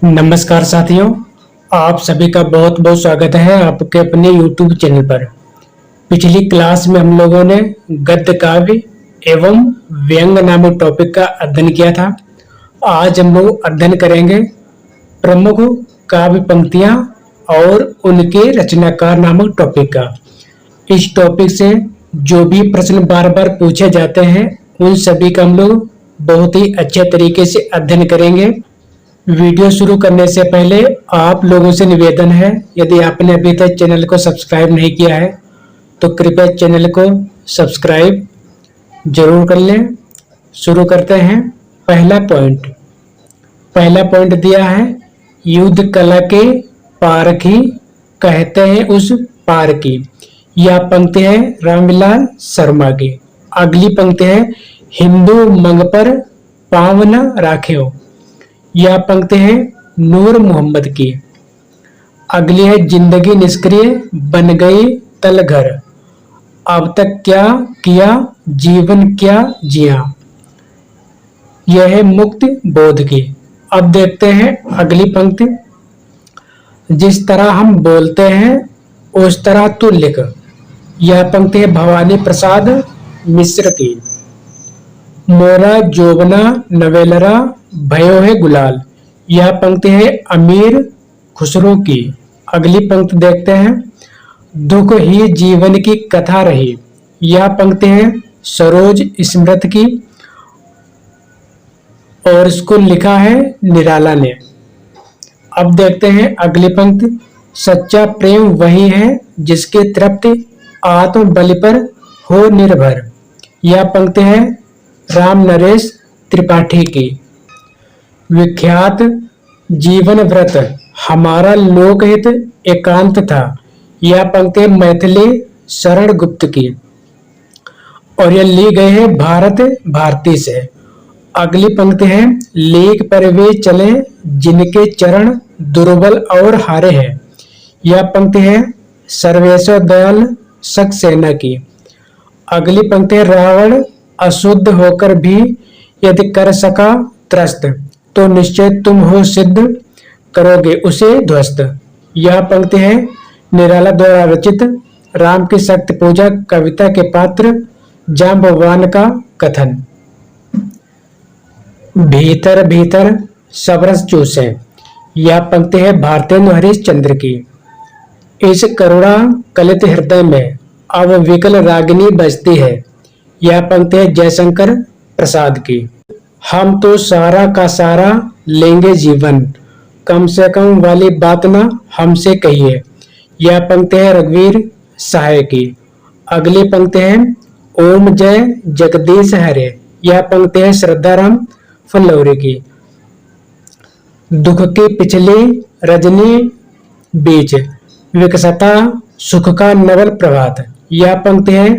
नमस्कार साथियों, आप सभी का बहुत बहुत स्वागत है आपके अपने YouTube चैनल पर। पिछली क्लास में हम लोगों ने गद्य काव्य एवं व्यंग नामक टॉपिक का अध्ययन किया था। आज हम लोग अध्ययन करेंगे प्रमुख काव्य पंक्तियां और उनके रचनाकार नामक टॉपिक का। इस टॉपिक से जो भी प्रश्न बार बार पूछे जाते हैं उन सभी का हम लोग बहुत ही अच्छे तरीके से अध्ययन करेंगे। वीडियो शुरू करने से पहले आप लोगों से निवेदन है, यदि आपने अभी तक चैनल को सब्सक्राइब नहीं किया है तो कृपया चैनल को सब्सक्राइब जरूर कर लें। शुरू करते हैं। पहला पॉइंट दिया है, युद्ध कला के पारखी कहते हैं उस पार की। यह पंक्ति है रामविलास शर्मा की। अगली पंक्ति है, हिंदू मंग पर पाँव न राख्यो। यह पंक्ति है नूर मोहम्मद की। अगली है, जिंदगी निष्क्रिय बन गई तल घर, अब तक क्या किया जीवन क्या जिया। यह है मुक्ति बोध की। अब देखते हैं अगली पंक्ति, जिस तरह हम बोलते हैं उस तरह तू लिख। यह पंक्ति है भवानी प्रसाद मिश्र की। मोरा जोबना नवेलरा भयो है गुलाल। यह पंक्ति है अमीर खुसरो की। अगली पंक्ति देखते हैं, दुख ही जीवन की कथा रही। यह पंक्ति है सरोज स्मृत की और इसको लिखा है निराला ने। अब देखते हैं अगली पंक्ति, सच्चा प्रेम वही है जिसके तृप्ति आत्म बलि पर हो निर्भर। यह पंक्ति है राम नरेश त्रिपाठी की। विख्यात जीवन व्रत हमारा लोकहित एकांत था। यह पंक्ति मैथिली शरण गुप्त की और यह ली गई है भारत भारती से। अगली पंक्ति है, लीक पर वे चले जिनके चरण दुर्बल और हारे हैं। यह पंक्ति है सर्वेश्वर दयाल सक्सेना की। अगली पंक्ति है, रावण अशुद्ध होकर भी यदि कर सका त्रस्त तो निश्चय तुम हो सिद्ध करोगे उसे ध्वस्त। यह पंक्ति है निराला द्वारा रचित राम की शक्ति पूजा कविता के पात्र जाम्बवान का कथन। भीतर भीतर सबरस चूसे। यह पंक्ति है भारतेंदु हरिश्चंद्र की। इस करुणा कलित हृदय में अब विकल रागिनी बजती है। यह पंक्ति है जयशंकर प्रसाद की। हम तो सारा का सारा लेंगे जीवन, कम से कम वाली बात ना हमसे कहिए। यह पंक्ति है रघुवीर सहाय की। अगली पंक्ति है ओम जय जगदीश हरे। यह पंक्ति है श्रद्धाराम फुलौरी की। दुख की पिछली रजनी बीच विकसता सुख का नवल प्रभात। यह पंक्ति है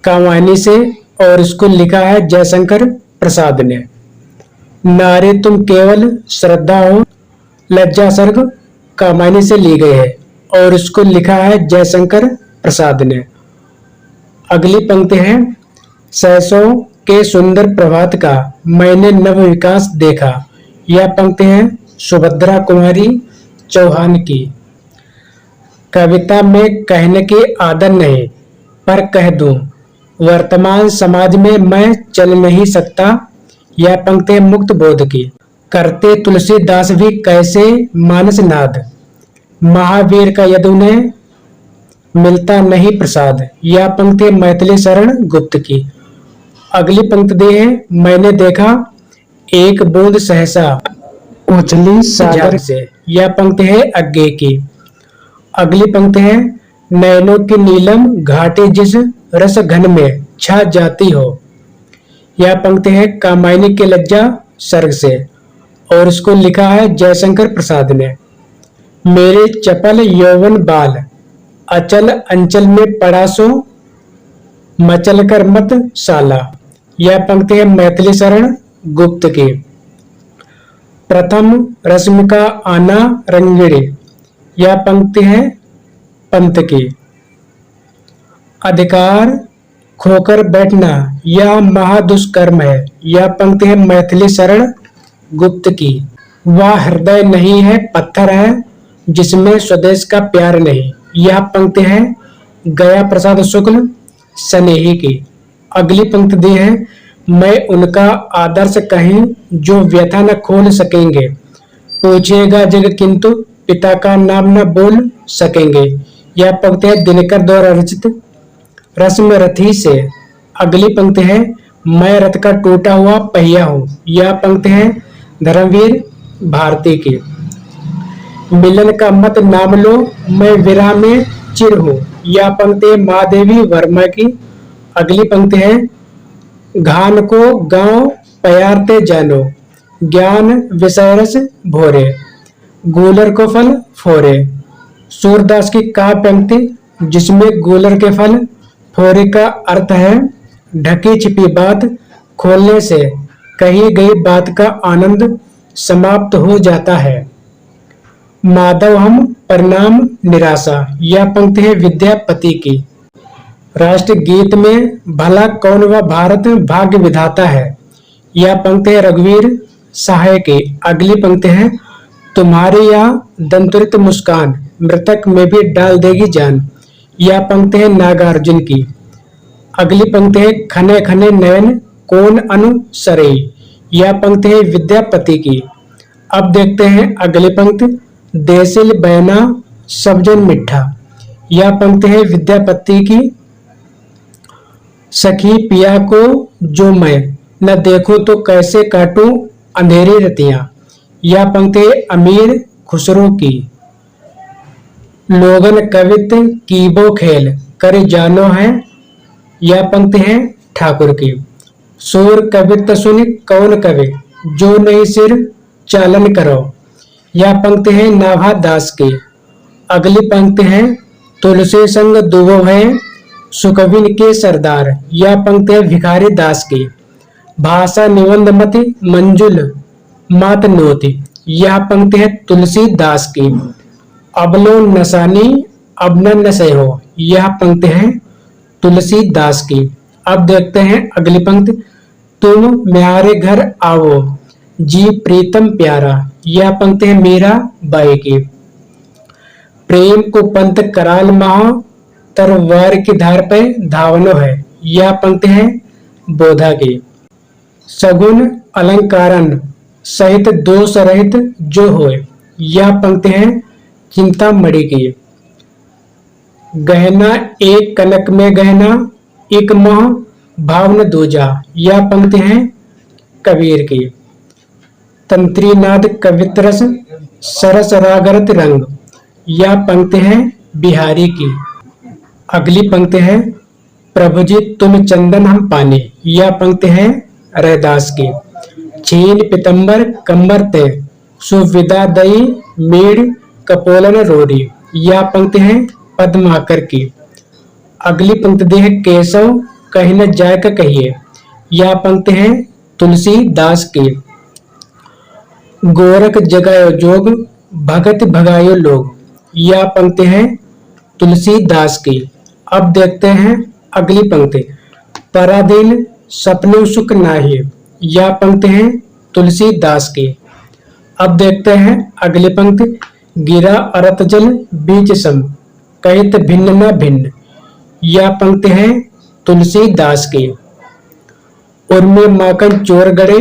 कामायनी से और इसको लिखा है जयशंकर प्रसाद ने। नारे तुम केवल श्रद्धा हो लज्जा सर्ग कामायनी से ली गई है और इसको लिखा है जयशंकर प्रसाद ने। अगली पंक्ति है, सहसों के सुंदर प्रभात का मैंने नव विकास देखा। यह पंक्ति है सुभद्रा कुमारी चौहान की। कविता में कहने की आदत नहीं पर कह दूं, वर्तमान समाज में मैं चल नहीं सकता। यह पंक्ति मुक्त बोध की। करते तुलसीदास भी कैसे मानस नाद, महावीर का यदि उन्हें मिलता नहीं प्रसाद। यह पंक्ति मैथिली शरण गुप्त की। अगली पंक्ति दी है, मैंने देखा एक बूंद सहसा उछली सागर से। यह पंक्ति है अज्ञे की। अगली पंक्ति है, नैनों की नीलम घाटी जिस रस घन में छा जाती हो। यह पंक्ति है कामायनी के लज्जा सर्ग से और इसको लिखा है जयशंकर प्रसाद ने। मेरे चपल यौवन बाल अचल अंचल में पड़ा सो मचल कर मत साला। यह पंक्ति है मैथिली शरण गुप्त की। प्रथम रश्मि का आना रंगिणी। यह पंक्ति है पंत की। अधिकार खोकर बैठना यह महादुष्कर्म है। यह पंक्ति है मैथिली शरण गुप्त की। वह हृदय नहीं है पत्थर है जिसमें स्वदेश का प्यार नहीं। यह पंक्ति है गया प्रसाद शुक्ल स्नेही की। अगली पंक्ति दी है मैं उनका आदर्श कहीं जो व्यथा न खोल सकेंगे, पूछेगा जग किंतु पिता का नाम न बोल सकेंगे। यह पंक्ति है दिनकर द्वारा रचित रस्म रथी से। अगली पंक्ति है मैं रथ का टूटा हुआ पहिया हूँ। यह पंक्ति है धर्मवीर भारती की। मिलन का मत नाम लो मैं विरह में चिर हूँ। यह पंक्ति है महादेवी वर्मा की। अगली पंक्ति है घान को गांव प्यारते जानो, ज्ञान विषय रस भोरे, गूलर को फल फोरे। सूरदास की काव्य पंक्ति जिसमें गूलर के फल फोरे का अर्थ है ढकी छिपी बात खोलने से कही गई बात का आनंद समाप्त हो जाता है। माधव हम परिणाम निराशा। यह पंक्ति है विद्यापति की। राष्ट्र गीत में भला कौन व भारत भाग्य विधाता है। यह पंक्ति है रघुवीर सहाय की। अगली पंक्ति है तुम्हारी यह दंतुरित मुस्कान मृतक में भी डाल देगी जान। यह पंक्ति है नागार्जुन की। अगली पंक्ति है खने खने नयन कौन अनुसरे। यह पंक्ति है विद्यापति की। अब देखते हैं अगली पंक्ति देसिल बैना सबजन मिठा। यह पंक्ति है विद्यापति की। सखी पिया को जो मैं न देखूं तो कैसे काटूं अंधेरी रतियां। यह पंक्ति है अमीर खुसरो की। लोगन कवित कीबो खेल कर जानो है। यह पंक्ति है ठाकुर की। सूर कवित सुन कौन कवि जो नहीं सिर चालन करो। यह पंक्ति है नाभा दास की। अगली पंक्ति है तुलसी संग दुबो है सुकविन के सरदार। यह पंक्ति है भिखारी दास की। भाषा निबंध मति मंजुल मात नोति। यह पंक्ति है तुलसी दास की। अबलो नसानी अबनन नसे हो। यह पंक्ति है तुलसी दास की। अब देखते हैं अगली पंक्ति तुम म्यारे घर आओ जी प्रीतम प्यारा। यह पंक्ति है मीरा बाई की। प्रेम को पंत कराल महा तरवार की धार पे धावनो है। यह पंक्ति है बोधा की। सगुन अलंकारन सहित दोष रहित जो होए। यह पंक्ति है चिंतामणि की। गहना एक कनक में गहना एक मह भावन दूजा। यह पंक्ति है कबीर की। तंत्रीनाद कवित्रस सरस रागरत रंग। यह पंक्ति है बिहारी की। अगली पंक्ति है प्रभु जी तुम चंदन हम पानी। यह पंक्ति है रैदास की। छीन पितंबर कंबर ते सुविदा दई मीड़ कपोलन रोरी। यह पंक्ति है पद्माकर की। अगली पंक्ति दी है केशव कहीं न जाय का कहिए। यह पंक्ति है तुलसी दास की। गोरख जगायो जोग भगत भगायो लोग। यह पंक्ति है तुलसी दास की। अब देखते हैं अगली पंक्ति पराधीन सपने सुख नाहि। यह पंक्ति है तुलसी दास की। अब देखते हैं अगली पंक्ति गिरा अरत जल बीच सम कहित भिन्न न भिन्न। यह पंक्ति है तुलसी दास की। उर्मे माखन चोर गड़े।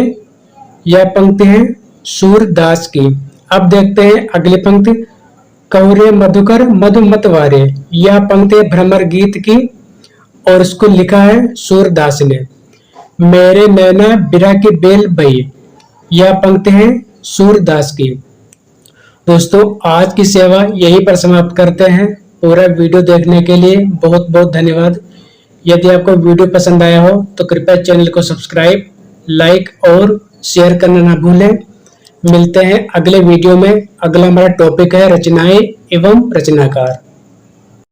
यह पंक्ति है सूरदास की। अब देखते हैं अगली पंक्ति कौरे मधुकर मधु मतवारे। यह पंक्ति है भ्रमर गीत की और इसको लिखा है सूरदास ने। मेरे नैना बिरह की बेल बई। यह पंक्ति है सूरदास की। दोस्तों आज की सेवा यहीं पर समाप्त करते हैं। पूरा वीडियो देखने के लिए बहुत बहुत धन्यवाद। यदि आपको वीडियो पसंद आया हो तो कृपया चैनल को सब्सक्राइब लाइक और शेयर करना ना भूलें। मिलते हैं अगले वीडियो में। अगला हमारा टॉपिक है रचनाएं एवं रचनाकार।